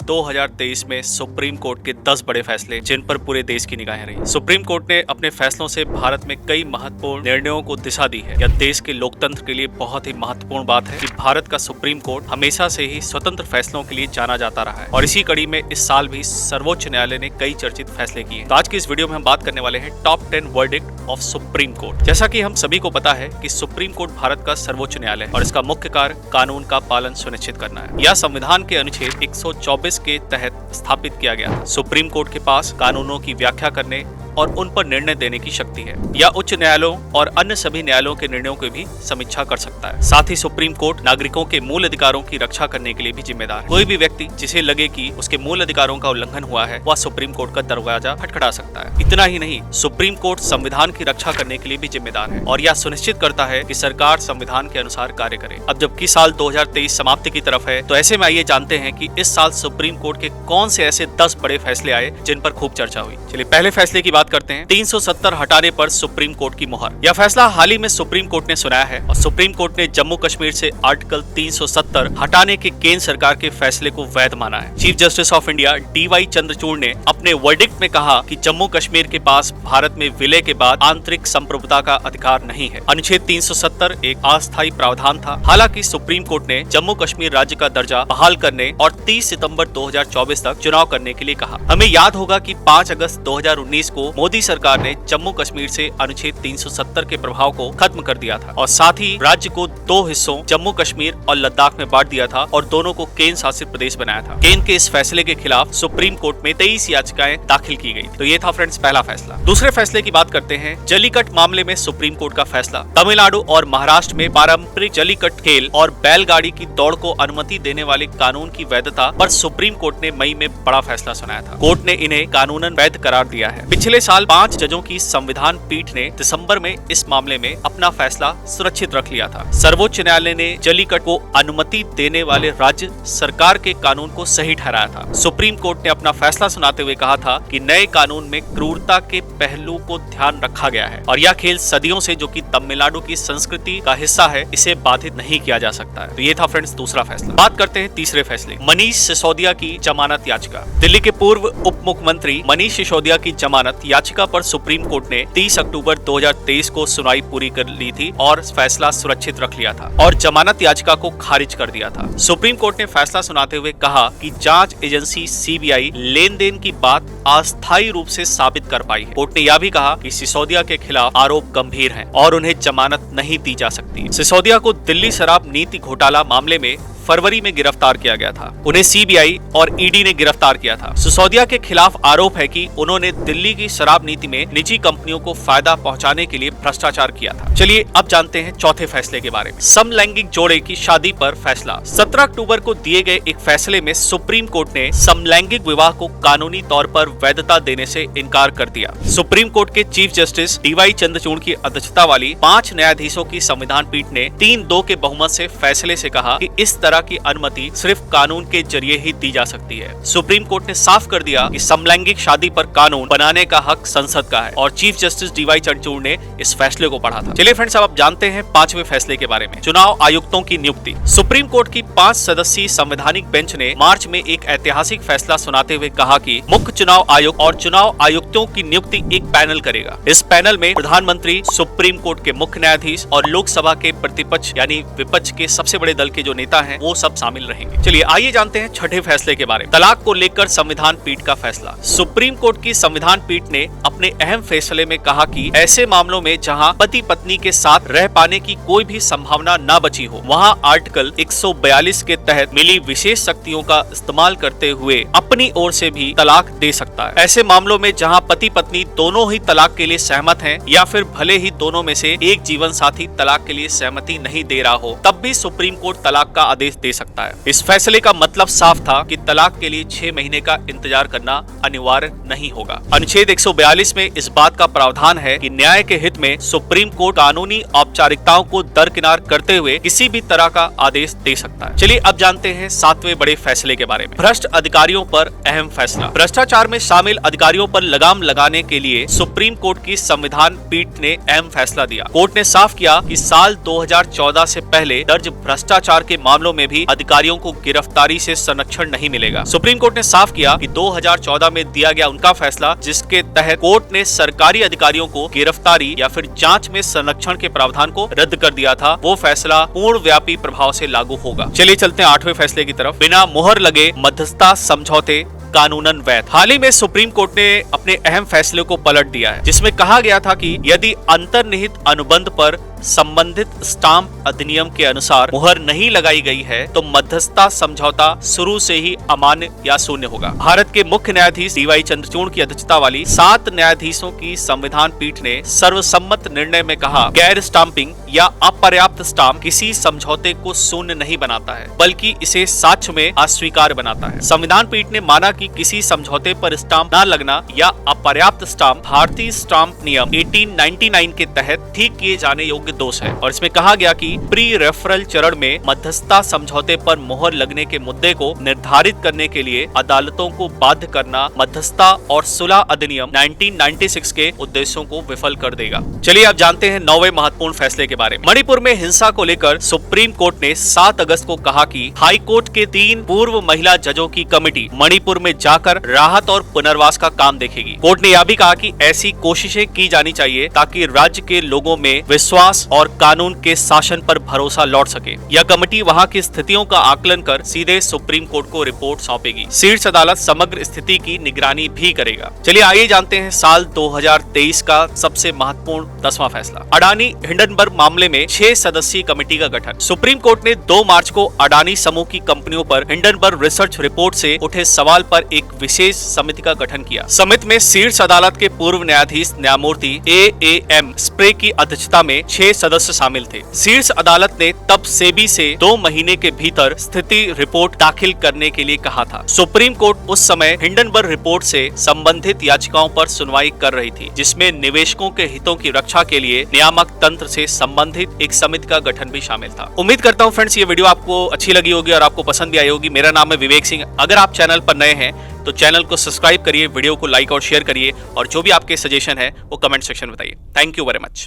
2023 में supreme court के 10 बड़े फैसले जिन पर पूरे देश की निगाहें रही। सुप्रीम कोर्ट ने अपने फैसलों से भारत में कई महत्वपूर्ण निर्णयों को दिशा दी है। यह देश के लोकतंत्र के लिए बहुत ही महत्वपूर्ण बात है कि भारत का सुप्रीम कोर्ट हमेशा से ही स्वतंत्र फैसलों के लिए जाना जाता रहा है और इसी कड़ी में इस साल भी सर्वोच्च न्यायालय ने कई चर्चित फैसले किए। तो आज की इस वीडियो में हम बात करने वाले हैं top 10 verdict of supreme court. जैसा कि हम सभी को पता है कि सुप्रीम कोर्ट भारत का सर्वोच्च न्यायालय है और इसका मुख्य कार्य कानून का पालन सुनिश्चित करना है। यह संविधान के अनुच्छेद 124 के तहत स्थापित किया गया था। सुप्रीम कोर्ट के पास कानूनों की व्याख्या करने और उन पर निर्णय देने की शक्ति है। यह उच्च न्यायालयों और अन्य सभी न्यायालयों के निर्णयों की भी समीक्षा कर सकता है। साथ ही सुप्रीम कोर्ट नागरिकों के मूल अधिकारों की रक्षा करने के लिए भी जिम्मेदार है। कोई भी व्यक्ति जिसे लगे कि उसके मूल अधिकारों का उल्लंघन हुआ है वह सुप्रीम कोर्ट का दरवाजा खटखटा सकता है। इतना ही नहीं, सुप्रीम कोर्ट संविधान की रक्षा करने के लिए भी जिम्मेदार है और यह सुनिश्चित करता है कि सरकार संविधान के अनुसार कार्य करे। अब जबकि साल 2023 समाप्ति की तरफ है, तो ऐसे में आइए जानते हैं कि इस साल सुप्रीम कोर्ट के कौन से ऐसे 10 बड़े फैसले आए जिन पर खूब चर्चा हुई। चलिए पहले फैसले की बात करते हैं। 370 हटाने पर सुप्रीम कोर्ट की मुहर। यह फैसला हाल ही में सुप्रीम कोर्ट ने सुनाया है और सुप्रीम कोर्ट ने जम्मू कश्मीर से आर्टिकल 370 हटाने के केंद्र सरकार के फैसले को वैध माना है। Chief justice of India DY Chandrachud ने अपने वर्डिक्ट में कहा कि जम्मू कश्मीर के पास भारत में विलय के बाद आंतरिक संप्रभुता का अधिकार नहीं है। अनुच्छेद 370 एक अस्थायी प्रावधान था। हालांकि सुप्रीम कोर्ट ने जम्मू कश्मीर राज्य का दर्जा बहाल करने और 30 सितंबर 2024 तक चुनाव करने के लिए कहा। हमें याद होगा कि 5 अगस्त 2019 को मोदी सरकार ने जम्मू कश्मीर से अनुच्छेद 370 के प्रभाव को खत्म कर दिया था और साथ ही राज्य को 2 हिस्सों जम्मू कश्मीर और लद्दाख में बांट दिया था और दोनों को केंद्र शासित प्रदेश बनाया था। केंद्र के इस फैसले के खिलाफ सुप्रीम कोर्ट में 23 याचिकाएं दाखिल की गई। तो ये था फ्रेंड्स पहला फैसला। दूसरे फैसले की बात करते हैं। जल्लीकट्ट मामले में सुप्रीम कोर्ट का फैसला। तमिलनाडु और महाराष्ट्र में पारंपरिक जल्लीकट्ट खेल और बैलगाड़ी की दौड़ को अनुमति देने वाले कानून की वैधता पर सुप्रीम कोर्ट ने मई में बड़ा फैसला सुनाया था। कोर्ट ने इन्हें कानूनन वैध करार दिया है। पिछले साल 5 जजों की संविधान पीठ ने दिसंबर में इस मामले में अपना फैसला सुरक्षित रख लिया था। सर्वोच्च न्यायालय ने जल्लीकट्ट को अनुमति देने वाले राज्य सरकार के कानून को सही ठहराया था। सुप्रीम कोर्ट ने अपना फैसला सुनाते हुए कहा था कि नए कानून में क्रूरता के पहलू को ध्यान रखा गया है और यह खेल सदियों से जो कि तमिलनाडु की संस्कृति का हिस्सा है, इसे बाधित नहीं किया जा सकता है। तो ये था फ्रेंड्स दूसरा फैसला। बात करते हैं तीसरे फैसले। मनीष सिसोदिया की जमानत याचिका। दिल्ली के पूर्व उप मुख्यमंत्री मनीष सिसोदिया की जमानत याचिका पर सुप्रीम कोर्ट ने 30 अक्टूबर 2023 को सुनवाई पूरी कर ली थी और फैसला सुरक्षित रख लिया था और जमानत याचिका को खारिज कर दिया था। सुप्रीम कोर्ट ने फैसला सुनाते हुए कहा कि जांच एजेंसी CBI लेन देन की बात अस्थायी रूप से साबित कर पाई है। कोर्ट ने यह भी कहा कि सिसोदिया के खिलाफ आरोप गंभीर हैं और उन्हें जमानत नहीं दी जा सकती। सिसोदिया को दिल्ली शराब नीति घोटाला मामले में फरवरी में गिरफ्तार किया गया था। उन्हें CBI और ED ने गिरफ्तार किया था। सिसोदिया के खिलाफ आरोप है कि उन्होंने दिल्ली की शराब नीति में निजी कंपनियों को फायदा पहुंचाने के लिए भ्रष्टाचार किया था। चलिए अब जानते हैं चौथे फैसले के बारे में। समलैंगिक जोड़े की शादी पर फैसला। 17 अक्टूबर को दिए गए एक फैसले में सुप्रीम कोर्ट ने समलैंगिक विवाह को कानूनी तौर पर वैधता देने से इनकार कर दिया। सुप्रीम कोर्ट के चीफ जस्टिस DY चंद्रचूड़ की अध्यक्षता वाली 5 न्यायाधीशों की संविधान पीठ ने 3-2 के बहुमत से फैसले से कहा कि इस तरह की अनुमति सिर्फ कानून के जरिए ही दी जा सकती है। सुप्रीम कोर्ट ने साफ कर दिया कि समलैंगिक शादी पर कानून बनाने का हक संसद का है और चीफ जस्टिस DY चंद्रचूड़ ने इस फैसले को पढ़ा था। चलिए फ्रेंड्स, अब आप जानते हैं 5वें फैसले के बारे में। चुनाव आयुक्तों की नियुक्ति। सुप्रीम कोर्ट की 5 सदस्यीय संवैधानिक बेंच ने मार्च में एक ऐतिहासिक फैसला सुनाते हुए कहा कि मुख्य चुनाव आयुक्त और चुनाव आयुक्तों की नियुक्ति एक पैनल करेगा। इस पैनल में प्रधानमंत्री, सुप्रीम कोर्ट के मुख्य न्यायाधीश और लोकसभा के प्रतिपक्ष यानी विपक्ष के सबसे बड़े दल के जो नेता हैं वो सब शामिल रहेंगे। चलिए आइए जानते हैं छठे फैसले के बारे में। तलाक को लेकर संविधान पीठ का फैसला। सुप्रीम कोर्ट की संविधान पीठ ने अपने अहम फैसले में कहा कि ऐसे मामलों में जहां पति पत्नी के साथ रह पाने की कोई भी संभावना न बची हो, वहां आर्टिकल 142 के तहत मिली विशेष शक्तियों का इस्तेमाल करते हुए अपनी ओर से भी तलाक दे सकता है। ऐसे मामलों में जहां पति पत्नी दोनों ही तलाक के लिए सहमत हैं या फिर भले ही दोनों में से एक जीवन साथी तलाक के लिए सहमति नहीं दे रहा हो, तब भी सुप्रीम कोर्ट तलाक का आदेश दे सकता है। इस फैसले का मतलब साफ था कि तलाक के लिए 6 महीने का इंतजार करना अनिवार्य नहीं होगा। अनुच्छेद 142 में इस बात का प्रावधान है कि न्याय के हित में सुप्रीम कोर्ट कानूनी औपचारिकताओं को दरकिनार करते हुए किसी भी तरह का आदेश दे सकता है। चलिए अब जानते हैं 7वें बड़े फैसले के बारे में। भ्रष्ट अधिकारियों पर अहम फैसला। भ्रष्टाचार में शामिल अधिकारियों पर लगाम लगाने के लिए सुप्रीम कोर्ट की संविधान पीठ ने अहम फैसला दिया। कोर्ट ने साफ किया कि साल 2014 से पहले दर्ज भ्रष्टाचार के मामलों में में भी अधिकारियों को गिरफ्तारी से संरक्षण नहीं मिलेगा। सुप्रीम कोर्ट ने साफ किया कि 2014 में दिया गया उनका फैसला, जिसके तहत कोर्ट ने सरकारी अधिकारियों को गिरफ्तारी या फिर जांच में संरक्षण के प्रावधान को रद्द कर दिया था, वो फैसला पूर्ण व्यापी प्रभाव से लागू होगा। चलिए चलते हैं 8वें फैसले की तरफ। बिना मुहर लगे मध्यस्थता समझौते कानूनन वैध। हाल ही में सुप्रीम कोर्ट ने अपने अहम फैसले को पलट दिया है, जिसमें कहा गया था कि यदि अंतर्निहित अनुबंध पर संबंधित स्टाम्प अधिनियम के अनुसार मुहर नहीं लगाई गई है तो मध्यस्थता समझौता शुरू से ही अमान्य या शून्य होगा। भारत के मुख्य न्यायाधीश DY चंद्रचूड़ की अध्यक्षता वाली 7 न्यायाधीशों की संविधान पीठ ने सर्वसम्मत निर्णय में कहा, गैर स्टाम्पिंग या अपर्याप्त स्टाम्प किसी समझौते को शून्य नहीं बनाता है, बल्कि इसे साक्ष्य में अस्वीकार बनाता है। संविधान पीठ ने माना कि किसी समझौते पर स्टाम्प न लगना या अपर्याप्त स्टाम्प भारतीय स्टाम्प नियम 1899 के तहत ठीक किए जाने योग्य दोष है, और इसमें कहा गया कि प्री रेफरल चरण में मध्यस्थता समझौते पर मोहर लगने के मुद्दे को निर्धारित करने के लिए अदालतों को बाध्य करना मध्यस्थता और सुलह अधिनियम 1996 के उद्देश्यों को विफल कर देगा। चलिए अब जानते हैं 9वें महत्वपूर्ण फैसले के बारे में। मणिपुर में हिंसा को लेकर सुप्रीम कोर्ट ने 7 अगस्त को कहा कि हाई कोर्ट के 3 पूर्व महिला जजों की कमेटी मणिपुर में जाकर राहत और पुनर्वास का काम देखेगी। कोर्ट ने यह भी कहा कि ऐसी कोशिशें की जानी चाहिए ताकि राज्य के लोगों में विश्वास और कानून के शासन पर भरोसा लौट सके। यह कमेटी वहां की स्थितियों का आकलन कर सीधे सुप्रीम कोर्ट को रिपोर्ट सौंपेगी। शीर्ष अदालत समग्र स्थिति की निगरानी भी करेगा। चलिए आइए जानते हैं साल 2023 का सबसे महत्वपूर्ण 10वां फैसला। अडानी हिंडनबर्ग मामले में 6 सदस्यीय कमेटी का गठन। सुप्रीम कोर्ट ने 2 मार्च को अडानी समूह की कंपनियों पर हिंडनबर्ग रिसर्च रिपोर्ट से उठे सवाल पर एक विशेष समिति का गठन किया। समिति में शीर्ष अदालत के पूर्व न्यायाधीश न्यायमूर्ति AM स्प्रे की अध्यक्षता में 6 सदस्य शामिल थे। शीर्ष अदालत ने तब सेबी से 2 महीने के भीतर स्थिति रिपोर्ट दाखिल करने के लिए कहा था। सुप्रीम कोर्ट उस समय हिंडनबर्ग रिपोर्ट से संबंधित याचिकाओं पर सुनवाई कर रही थी, जिसमें निवेशकों के हितों की रक्षा के लिए नियामक तंत्र से संबंधित एक समिति का गठन भी शामिल था। उम्मीद करता हूँ फ्रेंड्स, ये वीडियो आपको अच्छी लगी होगी और आपको पसंद भी आई होगी। मेरा नाम है विवेक सिंह। अगर आप चैनल पर नए हैं तो चैनल को सब्सक्राइब करिए, वीडियो को लाइक और शेयर करिए, और जो भी आपके सजेशन है वो कमेंट सेक्शन में बताइए। Thank you very much.